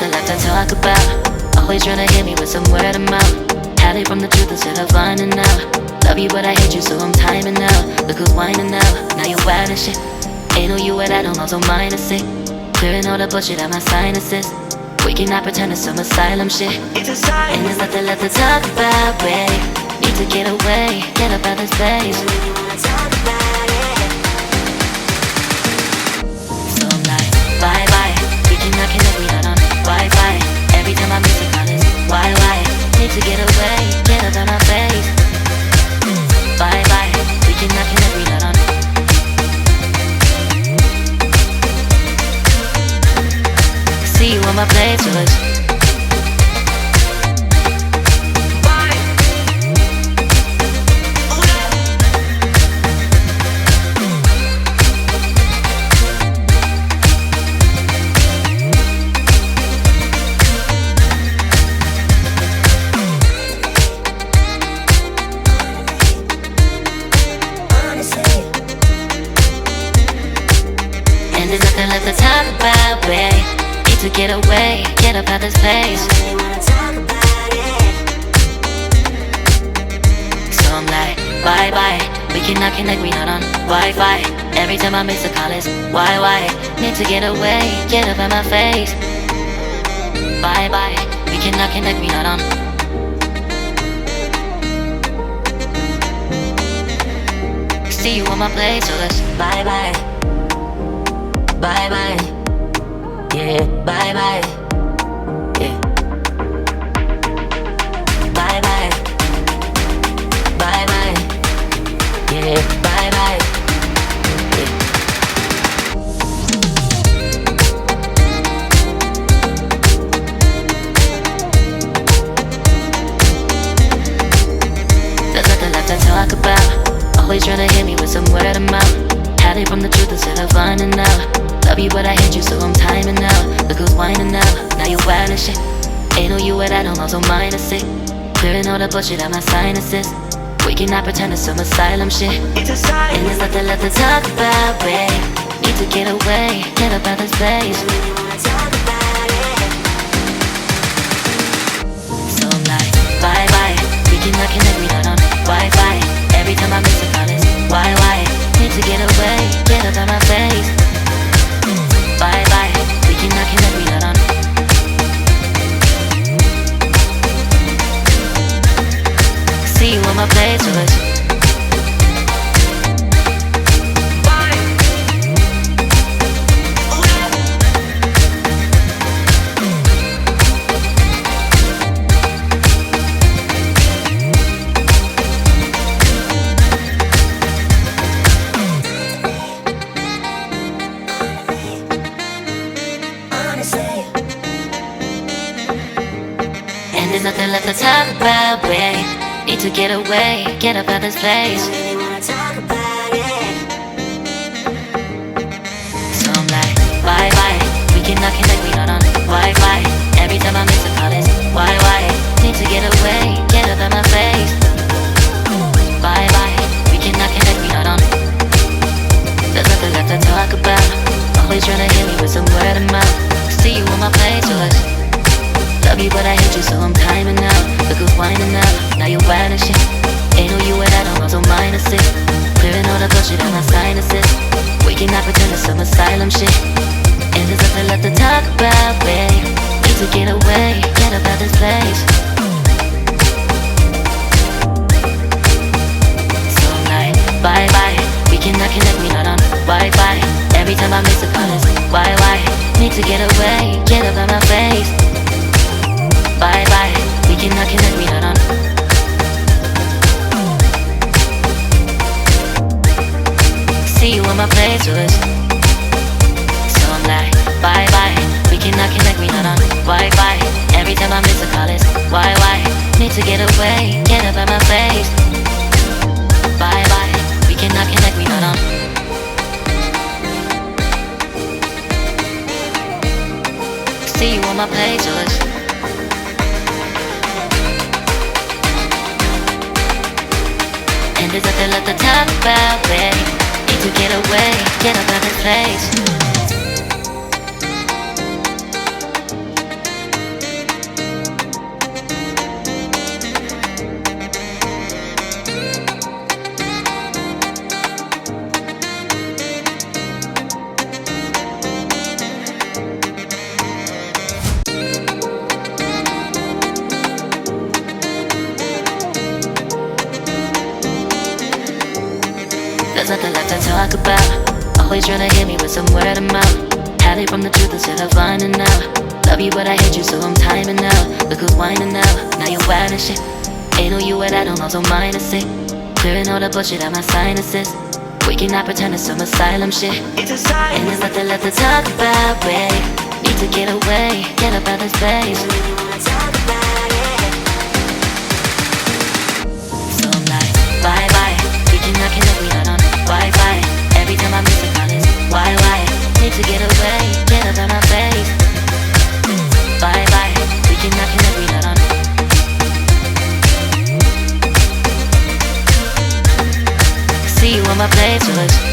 nothing left to talk about. Always trying to hit me with some word of mouth. Hide it from the truth instead of finding out. Love you but I hate you so I'm timing out. Look who's whining now, now you wild and shit. Ain't no you and I don't know, so mine is sick. Clearing all the bullshit out my sinuses. We cannot pretend it's some asylum shit. It's a sign. And there's nothing left to talk about, babe. Need to get away, get up out this place. So I'm like, bye bye. We cannot connect, we not on Wi-Fi. Every time I miss a call it's why? Need to get away, get up out my face. Bye bye. We cannot connect, we not on. See you on my playlist. And there's nothing left to talk about, babe. Need to get away, get up out this place. So I'm like, bye bye. We cannot connect, we not on Wi-Fi. Every time I miss a call it's why? Need to get away, get up out my face. Bye bye. We cannot connect, we not on. See you on my place, so let's bye bye. Bye bye. Yeah, bye bye. Yeah. Bye bye. Bye bye. Yeah, bye bye. Yeah. There's nothing left to talk about. Always trying to hit me with some word of mouth. Hide it from the truth instead of finding out. Love you but I hate you so I'm timing out. Look who's whining now, now you wild and shit. Ain't no you and I don't know, so mine is sick. Clearing all the bullshit out my sinuses. We cannot pretend it's some asylum shit. It's a sign. And there's nothing left to talk about, babe. Need to get away, get up out this place. So I'm like, bye bye. We cannot connect, we not on Wi-Fi. Every time I miss a call it's why? Need to get away, get up out my face. Bye bye, we cannot connect, we not on. See you on my playlist. And there's nothing left to talk about, babe. Need to get away, get up out this place. So I'm like, bye bye. We cannot connect, we not on Wi-Fi. Every time I miss a call it's why? Need to get away, get up out my face. Bye bye. We cannot connect, we not on. There's nothing left to talk about. Always trying to hit me with some word of mouth. See you on my playlist. Love you but I hate you so I'm timing out. Look who's whining now, now you wild and shit. Ain't no you and I don't know, so mine is sick. Clearing all the bullshit out my sinuses. We cannot pretend it's some asylum shit. And there's nothing left to talk about, babe. Need to get away, get up out this place. So I'm like, bye bye. We cannot connect, we not on Wi-Fi. Every time I miss a call it's why? Need to get away, get up out my face. Bye bye, we cannot connect, we not on. See you on my playlist. So I'm like, bye bye. We cannot connect, we not on Wi-Fi. Every time I miss a call it's why? Need to get away, get up out my face. Bye bye, we cannot connect, we not on. See you on my playlist. And there's nothing left to talk about, babe. Need to get away, get up out this place. There's nothing left to talk about. Always trying to hit me with some word of mouth. Hide it from the truth instead of finding out. Love you but I hate you so I'm timing out. Look who's whining out, now you're wild and shit. Ain't no you and I don't know, so mine is sick. Clearing all the bullshit out my sinuses. We cannot pretend it's some asylum shit. And there's nothing left to talk about, babe. Need to get away, get up out this place. So I'm like, bye bye. We cannot connect, we not on Wi-Fi. Every time I miss a call it's why? Need to get away, get up out my face. Bye bye. We cannot connect, we not on. See you on my place,